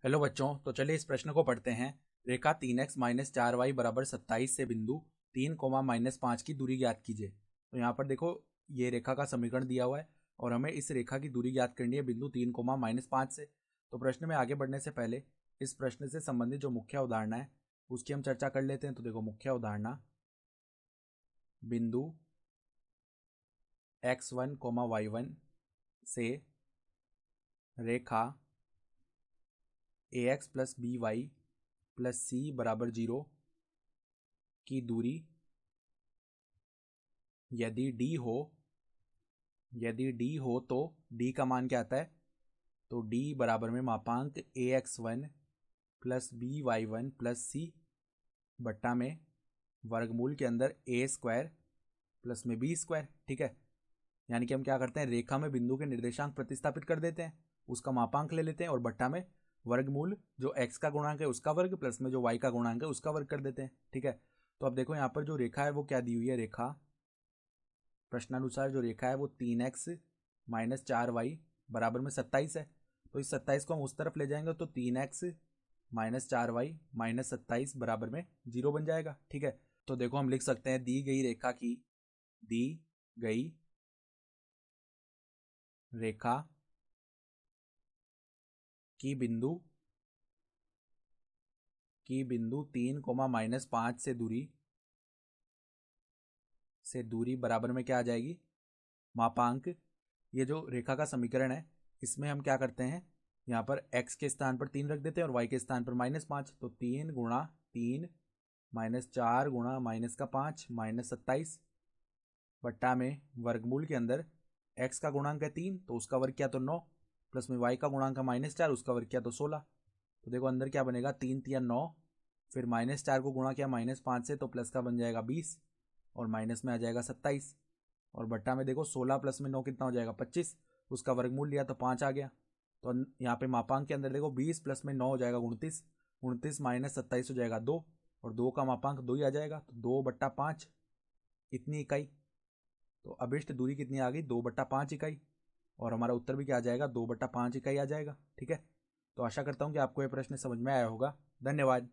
Hello बच्चों, तो चलिए इस प्रश्न को पढ़ते हैं। रेखा 3x माइनस 4y बराबर 27 से बिंदु 3 कोमा माइनस 5 की दूरी ज्ञात कीजिए। तो यहाँ पर देखो, ये रेखा का समीकरण दिया हुआ है और हमें इस रेखा की दूरी ज्ञात करनी है बिंदु 3 कोमा माइनस 5 से। तो प्रश्न में आगे बढ़ने से पहले इस प्रश्न से संबंधित जो मुख्य अवधारणा है उसकी हम चर्चा कर लेते हैं। तो देखो, मुख्य अवधारणा, बिंदु x1 कोमा y1 से रेखा ax plus b y plus c बराबर 0 की दूरी यदि d हो तो d का मान क्या आता है? तो d बराबर में मापांक ax1 plus b y one plus c बट्टा में वर्गमूल के अंदर a स्क्वायर प्लस में b स्क्वायर। ठीक है, यानी कि हम क्या करते हैं, रेखा में बिंदु के निर्देशांक प्रतिस्थापित कर देते हैं, उसका मापांक ले लेते हैं और बट्टा में वर्गमूल जो x का गुणांक है उसका वर्ग प्लस में जो y का गुणांक है उसका वर्ग कर देते हैं। ठीक है, तो अब देखो यहाँ पर जो रेखा है वो क्या दी हुई है। रेखा प्रश्नानुसार जो रेखा है वो 3x माइनस 4y बराबर में 27 है। तो इस 27 को हम उस तरफ ले जाएंगे तो 3x माइनस 4y माइनस 27 बराबर में 0 बन जाएगा। ठीक है, तो देखो हम लिख सकते हैं, दी गई रेखा की बिंदु 3 कोमा माइनस 5 से दूरी बराबर में क्या आ जाएगी, मापांक। ये जो रेखा का समीकरण है इसमें हम क्या करते हैं, यहाँ पर x के स्थान पर 3 रख देते हैं और y के स्थान पर -5। तो 3 गुणा 3 माइनस 4 गुणा माइनस का 5 माइनस 27 बट्टा में वर्गमूल के अंदर x का गुणांक है 3 तो उसका वर्ग किया तो 9 प्लस में y का गुणांक है -4 उसका वर्ग किया तो 16। तो देखो अंदर क्या बनेगा, 3 तिया 9, फिर -4 को गुणा किया -5 से तो प्लस का बन जाएगा 20 और माइनस में आ जाएगा 27 और बट्टा में देखो 16 प्लस में 9 कितना हो जाएगा 25, उसका वर्गमूल लिया तो 5 आ गया। तो यहाँ पे मापांक के अंदर देखो 20 प्लस में 9 हो जाएगा 29, 29 माइनस 27 हो जाएगा 2 और 2 का मापांक 2 ही आ जाएगा। तो 2/5 इतनी इकाई। तो अभिष्ट दूरी कितनी आ गई, 2/5 इकाई और हमारा उत्तर भी क्या आ जाएगा, 2/5 इकाई आ जाएगा। ठीक है, तो आशा करता हूँ कि आपको यह प्रश्न समझ में आया होगा। धन्यवाद।